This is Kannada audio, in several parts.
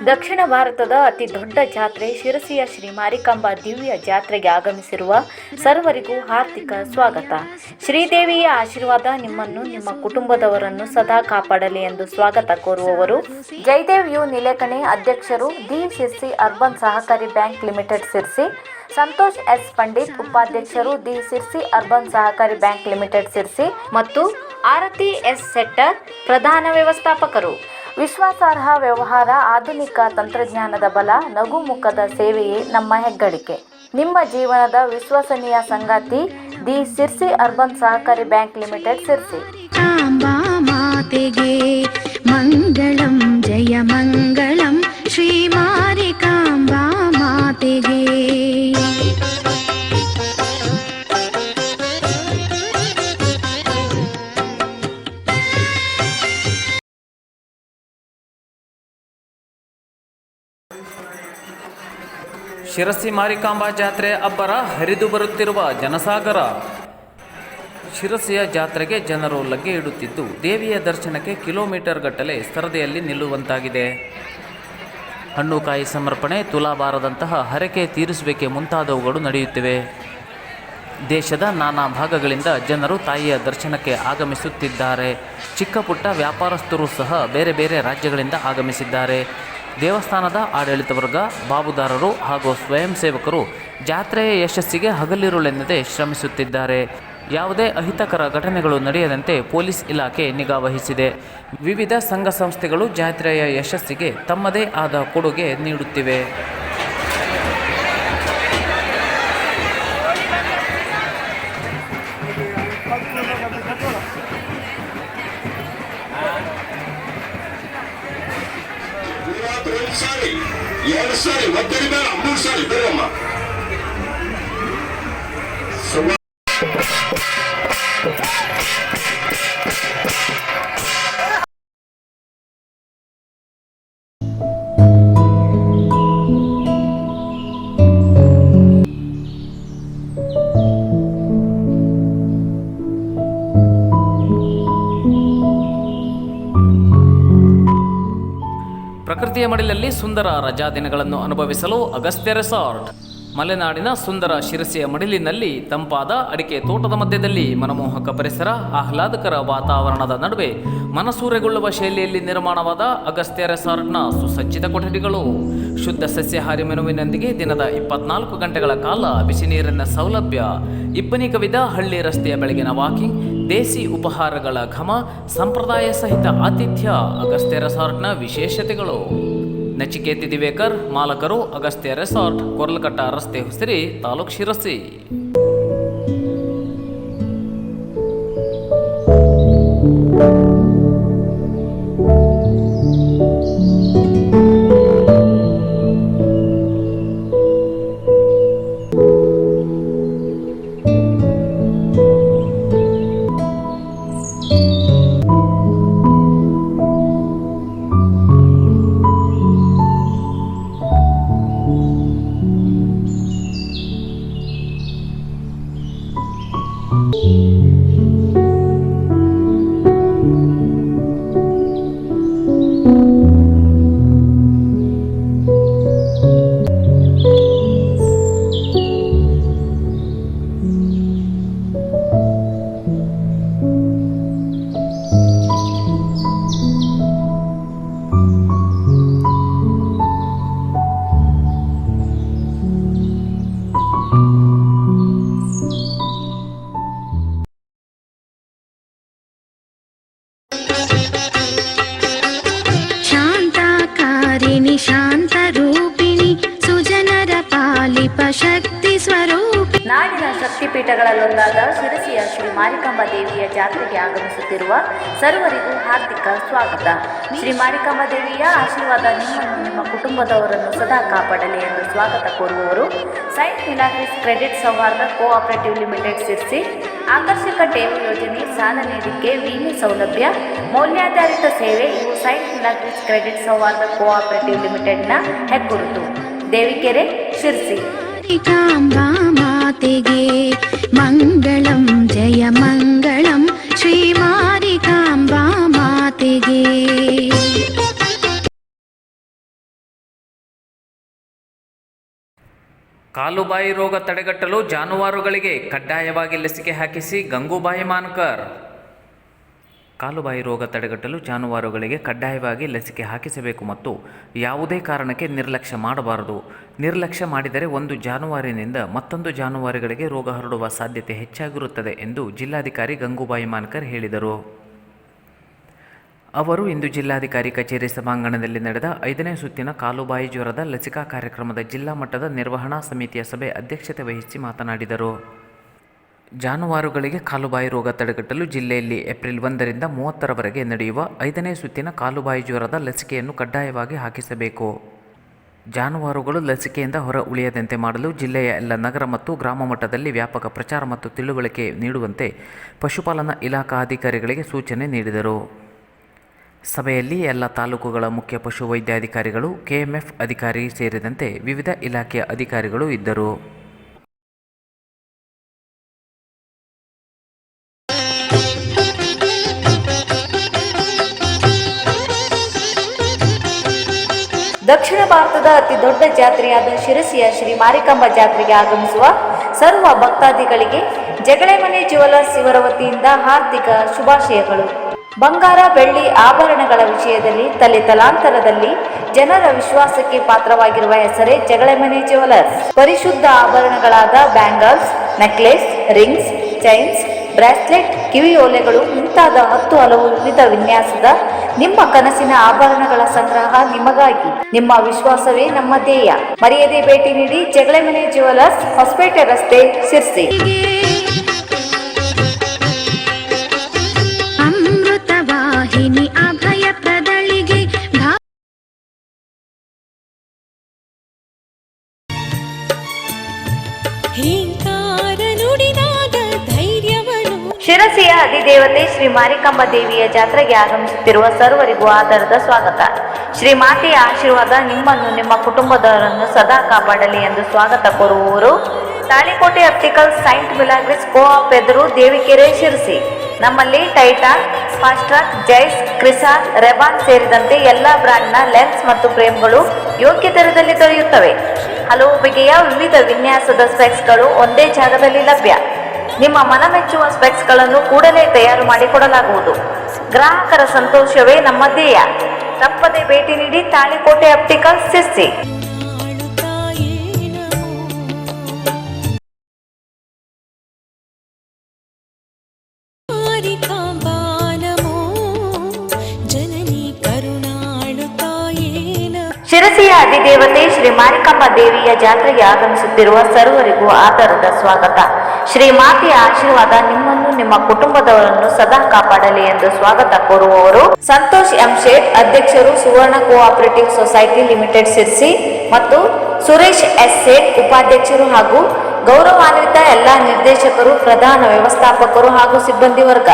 ದಕ್ಷಿಣ ಭಾರತದ ಅತಿ ದೊಡ್ಡ ಜಾತ್ರೆ ಶಿರಸಿಯ ಶ್ರೀ ಮಾರಿಕಾಂಬಾ ದಿವ್ಯ ಜಾತ್ರೆಗೆ ಆಗಮಿಸಿರುವ ಸರ್ವರಿಗೂ ಹಾರ್ದಿಕ ಸ್ವಾಗತ. ಶ್ರೀದೇವಿಯ ಆಶೀರ್ವಾದ ನಿಮ್ಮನ್ನು ನಿಮ್ಮ ಕುಟುಂಬದವರನ್ನು ಸದಾ ಕಾಪಾಡಲಿ ಎಂದು ಸ್ವಾಗತ ಕೋರುವವರು ಜಯದೇವ್ ಯು ನಿಲೇಕಣಿ, ಅಧ್ಯಕ್ಷರು, ದಿ ಸಿರ್ಸಿ ಅರ್ಬನ್ ಸಹಕಾರಿ bank limited Sirsi. Santosh S Pandit, ಉಪಾಧ್ಯಕ್ಷರು, ದಿ ಸಿರ್ಸಿ ಅರ್ಬನ್ ಸಹಕಾರಿ ಬ್ಯಾಂಕ್ ಲಿಮಿಟೆಡ್ ಸಿರ್ಸಿ ಮತ್ತು ಆರತಿ ಎಸ್ ಸೆಟ್ಟರ್, ಪ್ರಧಾನ ವ್ಯವಸ್ಥಾಪಕರು. ವಿಶ್ವಾಸಾರ್ಹ ವ್ಯವಹಾರ, ಆಧುನಿಕ ತಂತ್ರಜ್ಞಾನದ ಬಲ, ನಗುಮುಖದ ಸೇವೆಯೇ ನಮ್ಮ ಹೆಗ್ಗಳಿಕೆ. ನಿಮ್ಮ ಜೀವನದ ವಿಶ್ವಸನೀಯ ಸಂಗಾತಿ, ದಿ ಸಿರ್ಸಿ ಅರ್ಬನ್ ಸಹಕಾರಿ ಬ್ಯಾಂಕ್ ಲಿಮಿಟೆಡ್ ಸಿರ್ಸಿ. ಮಾತೆಗೆ ಮಂಗಳಂ, ಜಯ ಮಂಗಳಂ, ಶ್ರೀ ಮಾರಿಕಾಂಬಾ ಮಾತೆಗೆ. ಶಿರಸಿ ಮಾರಿಕಾಂಬಾ ಜಾತ್ರೆ ಅಬ್ಬರ, ಹರಿದು ಬರುತ್ತಿರುವ ಜನಸಾಗರ. ಶಿರಸಿಯ ಜಾತ್ರೆಗೆ ಜನರು ಲಗ್ಗೆ ಇಡುತ್ತಿದ್ದು, ದೇವಿಯ ದರ್ಶನಕ್ಕೆ ಕಿಲೋಮೀಟರ್ ಗಟ್ಟಲೆ ಸರದಿಯಲ್ಲಿ ನಿಲ್ಲುವಂತಾಗಿದೆ. ಹಣ್ಣು ಕಾಯಿ ಸಮರ್ಪಣೆ, ತುಲಾಭಾರದಂತಹ ಹರಕೆ ತೀರಿಸುವಿಕೆ ಮುಂತಾದವುಗಳು ನಡೆಯುತ್ತಿವೆ. ದೇಶದ ನಾನಾ ಭಾಗಗಳಿಂದ ಜನರು ತಾಯಿಯ ದರ್ಶನಕ್ಕೆ ಆಗಮಿಸುತ್ತಿದ್ದಾರೆ. ಚಿಕ್ಕ ಪುಟ್ಟ ವ್ಯಾಪಾರಸ್ಥರು ಸಹ ಬೇರೆ ಬೇರೆ ರಾಜ್ಯಗಳಿಂದ ಆಗಮಿಸಿದ್ದಾರೆ. ದೇವಸ್ಥಾನದ ಆಡಳಿತ ವರ್ಗ, ಬಾಬುದಾರರು ಹಾಗೂ ಸ್ವಯಂ ಸೇವಕರು ಜಾತ್ರೆಯ ಯಶಸ್ಸಿಗೆ ಹಗಲಿರುಳೆನ್ನದೆ ಶ್ರಮಿಸುತ್ತಿದ್ದಾರೆ. ಯಾವುದೇ ಅಹಿತಕರ ಘಟನೆಗಳು ನಡೆಯದಂತೆ ಪೊಲೀಸ್ ಇಲಾಖೆ ನಿಗಾ ವಹಿಸಿದೆ. ವಿವಿಧ ಸಂಘ ಸಂಸ್ಥೆಗಳು ಜಾತ್ರೆಯ ಯಶಸ್ಸಿಗೆ ತಮ್ಮದೇ ಆದ ಕೊಡುಗೆ ನೀಡುತ್ತಿವೆ. ಎರಡು ಸಾರಿ ಒಬ್ಬರಿ ಬೇಡ, 3 ಸಾರಿ ಬೇಡಮ್ಮ. ಪ್ರಕೃತಿಯ ಮಡಿಲಲ್ಲಿ ಸುಂದರ ರಜಾ ದಿನಗಳನ್ನು ಅನುಭವಿಸಲು ಅಗಸ್ತ್ಯ ರೆಸಾರ್ಟ್. ಮಲೆನಾಡಿನ ಸುಂದರ ಶಿರಸಿಯ ಮಡಿಲಿನಲ್ಲಿ ತಂಪಾದ ಅಡಿಕೆ ತೋಟದ ಮಧ್ಯದಲ್ಲಿ ಮನಮೋಹಕ ಪರಿಸರ, ಆಹ್ಲಾದಕರ ವಾತಾವರಣದ ನಡುವೆ ಮನಸೂರೆಗೊಳ್ಳುವ ಶೈಲಿಯಲ್ಲಿ ನಿರ್ಮಾಣವಾದ ಅಗಸ್ತ್ಯ ರೆಸಾರ್ಟ್ನ ಸುಸಜ್ಜಿತ ಕೊಠಡಿಗಳು. ಶುದ್ಧ ಸಸ್ಯಾಹಾರಿ ಮೆನುವಿನೊಂದಿಗೆ ದಿನದ 24 ಗಂಟೆಗಳ ಕಾಲ ಬಿಸಿ ನೀರಿನ ಸೌಲಭ್ಯ, ಇಬ್ಬನಿ ಕವಿದ ಹಳ್ಳಿ ರಸ್ತೆಯ ಬೆಳಗಿನ ವಾಕಿಂಗ್, ದೇಸಿ ಉಪಹಾರಗಳ ಘಮ, ಸಂಪ್ರದಾಯ ಸಹಿತ ಆತಿಥ್ಯ ಅಗಸ್ತ್ಯ ರೆಸಾರ್ಟ್ನ ವಿಶೇಷತೆಗಳು. ನಚಿಕೇತಿ ದಿವೇಕರ್, ಮಾಲಕರು, ಅಗಸ್ತ್ಯ ರೆಸಾರ್ಟ್, ಕೊರ್ಲಕಟ್ಟ ರಸ್ತೆ, ಹುಸಿರಿ, ತಾಲೂಕು ಶಿರಸಿ. शांताकारिणि शांतरूपिणि सुजनर पालिप शक्ति स्वरूपिणि ನಾಡಿನ ಶಕ್ತಿಪೀಠಗಳಲ್ಲೊಂದಾದ ಶಿರಸಿಯ ಶ್ರೀ ಮಾರಿಕಾಂಬಾ ದೇವಿಯ ಜಾತ್ರೆಗೆ ಆಗಮಿಸುತ್ತಿರುವ ಸರ್ವರಿಗೂ ಹಾರ್ದಿಕ ಸ್ವಾಗತ. ಶ್ರೀ ಮಾರಿಕಾಂಬಾ ದೇವಿಯ ಆಶೀರ್ವಾದ ನಿಮ್ಮನ್ನು ನಿಮ್ಮ ಕುಟುಂಬದವರನ್ನು ಸದಾ ಕಾಪಾಡಲಿ ಎಂದು ಸ್ವಾಗತ ಕೋರುವವರು ಸೈಂಟ್ ಮಿಲಾಗ್ರಿಸ್ ಕ್ರೆಡಿಟ್ ಸೌಹಾರ್ದ ಕೋಆಪರೇಟಿವ್ ಲಿಮಿಟೆಡ್ ಶಿರಸಿ. ಆಕರ್ಷಕ ಠೇವು ಯೋಜನೆ, ಸಾಲ ನೀಡಿಕೆ, ವಿಮೆ ಸೌಲಭ್ಯ, ಮೌಲ್ಯಾಧಾರಿತ ಸೇವೆ ಇವು ಸೈಂಟ್ ಮಿಲಾಗ್ರಿಸ್ ಕ್ರೆಡಿಟ್ ಸೌಹಾರ್ದ ಕೋಆಪರೇಟಿವ್ ಲಿಮಿಟೆಡ್ನ ಹೆಗ್ಗುರುತು. ದೇವಿಕೆರೆ, ಶಿರಸಿ. ಮಾರಿಕಾಂಬಾ ಮಾತೆಗೆ ಮಂಗಳಂ, ಜಯ ಮಂಗಳಂ, ಶ್ರೀ ಮಾರಿಕಾಂಬಾ ಮಾತೆಗೆ. ಕಾಲುಬಾಯಿ ರೋಗ ತಡೆಗಟ್ಟಲು ಜಾನುವಾರುಗಳಿಗೆ ಕಡ್ಡಾಯವಾಗಿ ಲಸಿಕೆ ಹಾಕಿಸಿ ಗಂಗೂಬಾಯಿ ಮಾನ್ಕರ್. ಕಾಲುಬಾಯಿ ರೋಗ ತಡೆಗಟ್ಟಲು ಜಾನುವಾರುಗಳಿಗೆ ಕಡ್ಡಾಯವಾಗಿ ಲಸಿಕೆ ಹಾಕಿಸಬೇಕು ಮತ್ತು ಯಾವುದೇ ಕಾರಣಕ್ಕೆ ನಿರ್ಲಕ್ಷ್ಯ ಮಾಡಬಾರದು. ನಿರ್ಲಕ್ಷ್ಯ ಮಾಡಿದರೆ ಒಂದು ಜಾನುವಾರಿನಿಂದ ಮತ್ತೊಂದು ಜಾನುವಾರುಗಳಿಗೆ ರೋಗ ಹರಡುವ ಸಾಧ್ಯತೆ ಹೆಚ್ಚಾಗಿರುತ್ತದೆ ಎಂದು ಜಿಲ್ಲಾಧಿಕಾರಿ ಗಂಗೂಬಾಯಿ ಮಾನ್ಕರ್ ಹೇಳಿದರು. ಅವರು ಇಂದು ಜಿಲ್ಲಾಧಿಕಾರಿ ಕಚೇರಿ ಸಭಾಂಗಣದಲ್ಲಿ ನಡೆದ 5ನೇ ಸುತ್ತಿನ ಕಾಲುಬಾಯಿ ಜ್ವರದ ಲಸಿಕಾ ಕಾರ್ಯಕ್ರಮದ ಜಿಲ್ಲಾ ಮಟ್ಟದ ನಿರ್ವಹಣಾ ಸಮಿತಿಯ ಸಭೆ ಅಧ್ಯಕ್ಷತೆ ವಹಿಸಿ ಮಾತನಾಡಿದರು. ಜಾನುವಾರುಗಳಿಗೆ ಕಾಲುಬಾಯಿ ರೋಗ ತಡೆಗಟ್ಟಲು ಜಿಲ್ಲೆಯಲ್ಲಿ ಏಪ್ರಿಲ್ 1ರಿಂದ 30ರವರೆಗೆ ನಡೆಯುವ 5ನೇ ಸುತ್ತಿನ ಕಾಲುಬಾಯಿ ಜ್ವರದ ಲಸಿಕೆಯನ್ನು ಕಡ್ಡಾಯವಾಗಿ ಹಾಕಿಸಬೇಕು. ಜಾನುವಾರುಗಳು ಲಸಿಕೆಯಿಂದ ಹೊರ ಉಳಿಯದಂತೆ ಮಾಡಲು ಜಿಲ್ಲೆಯ ಎಲ್ಲ ನಗರ ಮತ್ತು ಗ್ರಾಮ ಮಟ್ಟದಲ್ಲಿ ವ್ಯಾಪಕ ಪ್ರಚಾರ ಮತ್ತು ತಿಳುವಳಿಕೆ ನೀಡುವಂತೆ ಪಶುಪಾಲನಾ ಇಲಾಖಾ ಅಧಿಕಾರಿಗಳಿಗೆ ಸೂಚನೆ ನೀಡಿದರು. ಸಭೆಯಲ್ಲಿ ಎಲ್ಲ ತಾಲೂಕುಗಳ ಮುಖ್ಯ ಪಶು ವೈದ್ಯಾಧಿಕಾರಿಗಳು, ಕೆಎಂಎಫ್ ಅಧಿಕಾರಿ ಸೇರಿದಂತೆ ವಿವಿಧ ಇಲಾಖೆಯ ಅಧಿಕಾರಿಗಳು ಇದ್ದರು. ದಕ್ಷಿಣ ಭಾರತದ ಅತಿ ದೊಡ್ಡ ಜಾತ್ರೆಯಾದ ಶಿರಸಿಯ ಶ್ರೀ ಮಾರಿಕಾಂಬಾ ಜಾತ್ರೆಗೆ ಆಗಮಿಸುವ ಸರ್ವ ಭಕ್ತಾದಿಗಳಿಗೆ ಜಗಳೆಮನೆ ಜ್ಯುವೆಲರ್ಸ್ ಇವರ ವತಿಯಿಂದ ಹಾರ್ದಿಕ ಶುಭಾಶಯಗಳು. ಬಂಗಾರ, ಬೆಳ್ಳಿ ಆಭರಣಗಳ ವಿಷಯದಲ್ಲಿ ತಲೆತಲಾಂತರದಲ್ಲಿ ಜನರ ವಿಶ್ವಾಸಕ್ಕೆ ಪಾತ್ರವಾಗಿರುವ ಹೆಸರೇ ಜಗಳೆಮನೆ ಜ್ಯುವೆಲರ್ಸ್. ಪರಿಶುದ್ಧ ಆಭರಣಗಳಾದ bangles, necklace, rings, chains, bracelet, ಕಿವಿಯೋಲೆಗಳು ಮುಂತಾದ 10 ಹಲವು ವಿವಿಧ ವಿನ್ಯಾಸದ ನಿಮ್ಮ ಕನಸಿನ ಆಭರಣಗಳ ಸಂಗ್ರಹ ನಿಮಗಾಗಿ. ನಿಮ್ಮ ವಿಶ್ವಾಸವೇ ನಮ್ಮ ಧ್ಯೇಯ. ಮರೆಯದೆ ಭೇಟಿ ನೀಡಿ ಜಗಳೆಮನೆ ಜ್ಯುವೆಲರ್ಸ್, ಹೊಸಪೇಟೆ ರಸ್ತೆ, ಶಿರಸಿ. ಅಮೃತವಾಹಿನಿ ಅಭಯ ಪ್ರದಳಿಗೆ ಶಿರಸಿಯ ಅಧಿದೇವತೆ ಶ್ರೀ ಮಾರಿಕಾಂಬಾ ದೇವಿಯ ಜಾತ್ರೆಗೆ ಆಗಮಿಸುತ್ತಿರುವ ಸರ್ವರಿಗೂ ಆಧಾರದ ಸ್ವಾಗತ. ಶ್ರೀ ಮಾತೆಯ ಆಶೀರ್ವಾದ ನಿಮ್ಮನ್ನು ನಿಮ್ಮ ಕುಟುಂಬದವರನ್ನು ಸದಾ ಕಾಪಾಡಲಿ ಎಂದು ಸ್ವಾಗತ ಕೋರುವವರು Talikote optical saint Milagres co-op ಎದುರು, ದೇವಿಕೆರೆ, ಶಿರಸಿ. ನಮ್ಮಲ್ಲಿ ಟೈಟಾನ್, ಫಾಸ್ಟ್ರಾಕ್, ಜೈಸ್, ಕ್ರಿಸಾನ್, ರೆಬಾನ್ ಸೇರಿದಂತೆ ಎಲ್ಲ ಬ್ರ್ಯಾಂಡ್ನ ಲೆನ್ಸ್ ಮತ್ತು ಫ್ರೇಮ್ಗಳು ಯೋಗ್ಯ ದರದಲ್ಲಿ ದೊರೆಯುತ್ತವೆ. ಹಲವು ಬಗೆಯ ವಿವಿಧ ವಿನ್ಯಾಸದ ಸ್ಪೆಕ್ಸ್ಗಳು ಒಂದೇ ಜಾಗದಲ್ಲಿ ಲಭ್ಯ. ನಿಮ್ಮ ಮನಮೆಚ್ಚುವ ಸ್ಪೆಕ್ಸ್ಗಳನ್ನು ಕೂಡಲೇ ತಯಾರು ಮಾಡಿಕೊಡಲಾಗುವುದು. ಗ್ರಾಹಕರ ಸಂತೋಷವೇ ನಮ್ಮ ಧ್ಯೇಯ. ತಪ್ಪದೆ ಭೇಟಿ ನೀಡಿ ತಾಳಿಕೋಟೆ ಆಪ್ಟಿಕಲ್, ಶಿರಸಿ. ಶಿರಸಿಯ ಅಧಿದೇವತೆ ಶ್ರೀ ಮಾರಿಕಾಂಬಾ ದೇವಿಯ ಜಾತ್ರೆಗೆ ಆಗಮಿಸುತ್ತಿರುವ ಸರ್ವರಿಗೂ ಆಧಾರದ ಸ್ವಾಗತ. ಶ್ರೀ ಮಾತೆಯ ಆಶೀರ್ವಾದ ನಿಮ್ಮನ್ನು ನಿಮ್ಮ ಕುಟುಂಬದವರನ್ನು ಸದಾ ಕಾಪಾಡಲಿ ಎಂದು ಸ್ವಾಗತ ಕೋರುವವರು ಸಂತೋಷ್ ಎಂ ಶೇಟ್, ಅಧ್ಯಕ್ಷರು, ಸುವರ್ಣ ಕೋಆಪರೇಟಿವ್ ಸೊಸೈಟಿ ಲಿಮಿಟೆಡ್, ಶಿರಸಿ, ಮತ್ತು ಸುರೇಶ್ ಎಸ್ ಸೇಠ್, ಉಪಾಧ್ಯಕ್ಷರು ಹಾಗೂ ಗೌರವಾನ್ವಿತ ಎಲ್ಲ ನಿರ್ದೇಶಕರು, ಪ್ರಧಾನ ವ್ಯವಸ್ಥಾಪಕರು ಹಾಗೂ ಸಿಬ್ಬಂದಿ ವರ್ಗ.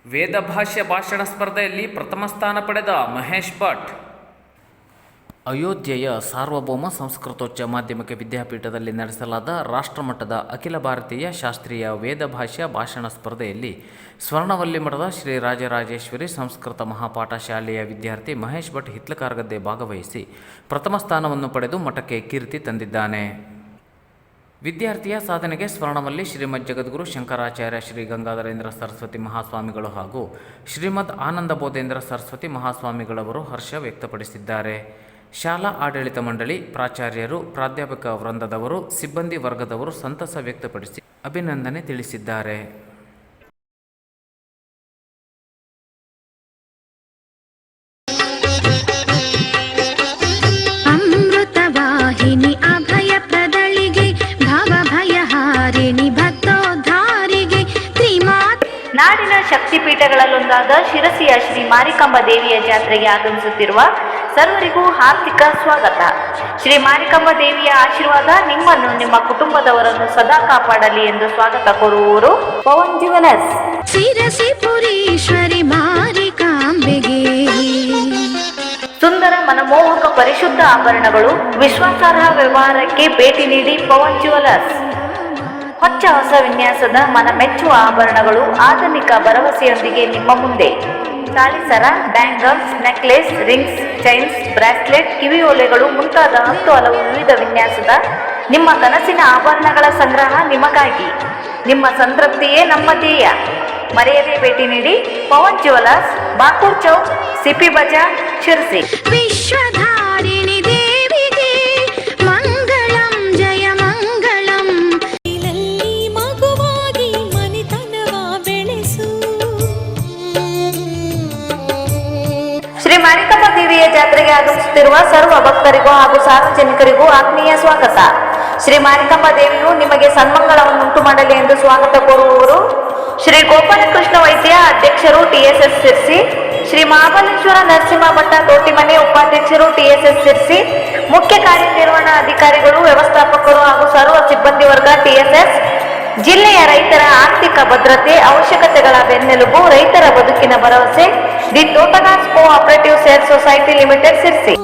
ವೇದಭಾಷ್ಯ ಭಾಷಣ ಸ್ಪರ್ಧೆಯಲ್ಲಿ ಪ್ರಥಮ ಸ್ಥಾನ ಪಡೆದ ಮಹೇಶ್ ಭಟ್. ಅಯೋಧ್ಯೆಯ ಸಾರ್ವಭೌಮ ಸಂಸ್ಕೃತೋಚ್ಚ ಮಾಧ್ಯಮಿಕ ವಿದ್ಯಾಪೀಠದಲ್ಲಿ ನಡೆಸಲಾದ ರಾಷ್ಟ್ರಮಟ್ಟದ ಅಖಿಲ ಭಾರತೀಯ ಶಾಸ್ತ್ರೀಯ ವೇದಭಾಷ್ಯ ಭಾಷಣ ಸ್ಪರ್ಧೆಯಲ್ಲಿ ಸ್ವರ್ಣವಲ್ಲಿ ಮಠದ ಶ್ರೀ ರಾಜರಾಜೇಶ್ವರಿ ಸಂಸ್ಕೃತ ಮಹಾಪಾಠ ಶಾಲೆಯ ವಿದ್ಯಾರ್ಥಿ ಮಹೇಶ್ ಭಟ್ ಹಿತ್ಲಕಾರ್ಗದ್ದೆ ಭಾಗವಹಿಸಿ ಪ್ರಥಮ ಸ್ಥಾನವನ್ನು ಪಡೆದು ಮಠಕ್ಕೆ ಕೀರ್ತಿ ತಂದಿದ್ದಾನೆ. ವಿದ್ಯಾರ್ಥಿಯ ಸಾಧನೆಗೆ ಸ್ವರ್ಣವಲ್ಲಿ ಶ್ರೀಮದ್ ಜಗದ್ಗುರು ಶಂಕರಾಚಾರ್ಯ ಶ್ರೀ ಗಂಗಾಧರೇಂದ್ರ ಸರಸ್ವತಿ ಮಹಾಸ್ವಾಮಿಗಳು ಹಾಗೂ ಶ್ರೀಮದ್ ಆನಂದ ಬೋಧೇಂದ್ರ ಸರಸ್ವತಿ ಮಹಾಸ್ವಾಮಿಗಳವರು ಹರ್ಷ ವ್ಯಕ್ತಪಡಿಸಿದ್ದಾರೆ. ಶಾಲಾ ಆಡಳಿತ ಮಂಡಳಿ, ಪ್ರಾಚಾರ್ಯರು, ಪ್ರಾಧ್ಯಾಪಕ ವೃಂದದವರು, ಸಿಬ್ಬಂದಿ ವರ್ಗದವರು ಸಂತಸ ವ್ಯಕ್ತಪಡಿಸಿ ಅಭಿನಂದನೆ ತಿಳಿಸಿದ್ದಾರೆ. ನಾಡಿನ ಶಕ್ತಿಪೀಠಗಳಲ್ಲೊಂದಾದ ಶಿರಸಿಯ ಶ್ರೀ ಮಾರಿಕಾಂಬಾ ದೇವಿಯ ಜಾತ್ರೆಗೆ ಆಗಮಿಸುತ್ತಿರುವ ಸರ್ವರಿಗೂ ಹಾರ್ದಿಕ ಸ್ವಾಗತ. ಶ್ರೀ ಮಾರಿಕಾಂಬಾ ದೇವಿಯ ಆಶೀರ್ವಾದ ನಿಮ್ಮನ್ನು ನಿಮ್ಮ ಕುಟುಂಬದವರನ್ನು ಸದಾ ಕಾಪಾಡಲಿ ಎಂದು ಸ್ವಾಗತ ಕೋರುವವರು ಪವನ್ ಜ್ಯುವೆಲರ್ಸ್. ಶಿರಸಿಪುರೀಶ್ವರಿ ಮಾರಿಕಾಂಬೆಗೆ ಸುಂದರ ಮನಮೋಹಕ ಪರಿಶುದ್ಧ ಆಭರಣಗಳು, ವಿಶ್ವಾಸಾರ್ಹ ವ್ಯವಹಾರಕ್ಕೆ ಭೇಟಿ ನೀಡಿ ಪವನ್ ಜ್ಯುವೆಲರ್ಸ್. ಹೊಚ್ಚ ಹೊಸ ವಿನ್ಯಾಸದ ಮನ ಮೆಚ್ಚುವ ಆಭರಣಗಳು ಆಧುನಿಕ ಭರವಸೆಯೊಂದಿಗೆ ನಿಮ್ಮ ಮುಂದೆ. ತಾಳಿಸರ, bangles, necklace, rings, chains, bracelet, ಕಿವಿ ಓಲೆಗಳು ಮುಂತಾದ 10 ಹಲವು ವಿವಿಧ ವಿನ್ಯಾಸದ ನಿಮ್ಮ ಕನಸಿನ ಆಭರಣಗಳ ಸಂಗ್ರಹ ನಿಮಗಾಗಿ. ನಿಮ್ಮ ಸಂತೃಪ್ತಿಯೇ ನಮ್ಮ ಧ್ಯೇಯ. ಮರೆಯದೇ ಭೇಟಿ ನೀಡಿ ಪವನ್ ಜ್ಯುವೆಲರ್ಸ್, ಬಾಕೂರ್ ಚೌಕ್, ಸಿಪಿ ಬಜಾರ್, ಶಿರಸಿ. ವಿಶ್ವಧಾರಿಣಿ ದೇವಿಗೆ ಮಂಗಳಂ ಜಯ ಮಂಗಳಂ. ಮಗುವಾಗಿ ಮನಿತನವ ಬೆಳೆಸು. ಶ್ರೀ ಮಾರಿಕಾಂಬಾ ದೇವಿಯ ಜಾತ್ರೆಗೆ ಆಗಮಿಸುತ್ತಿರುವ ಸರ್ವ ಭಕ್ತರಿಗೂ ಹಾಗೂ ಸಾರ್ವಜನಿಕರಿಗೂ ಆತ್ಮೀಯ ಸ್ವಾಗತ. ಶ್ರೀ ಮಾರಿಕಾಂಬಾ ದೇವಿಯು ನಿಮಗೆ ಸನ್ಮಂಗಳವನ್ನುಂಟು ಮಾಡಲಿ ಎಂದು ಸ್ವಾಗತ ಕೋರುವವರು ಶ್ರೀ ಗೋಪಾಲಕೃಷ್ಣ ವೈದ್ಯ, ಅಧ್ಯಕ್ಷರು, TSS ಸಿರ್ಸಿ. ಶ್ರೀ ಮಹಾಬಲೇಶ್ವರ ನರಸಿಂಹ ಭಟ್ಟ ತೋಟಿಮನೆ, ಉಪಾಧ್ಯಕ್ಷರು, TSS ಸಿರ್ಸಿ. ಮುಖ್ಯ ಕಾರ್ಯನಿರ್ವಹಣಾ ಅಧಿಕಾರಿಗಳು, ವ್ಯವಸ್ಥಾಪಕರು ಹಾಗೂ ಸರ್ವ ಸಿಬ್ಬಂದಿ ವರ್ಗ, TSS. ಜಿಲ್ಲೆಯ ರೈತರ ಆರ್ಥಿಕ ಭದ್ರತೆ, ಅವಶ್ಯಕತೆಗಳ ಬೆನ್ನೆಲುಬು, ರೈತರ ಬದುಕಿನ ಭರವಸೆ, the Totgars cooperative sale society limited, Sirsi.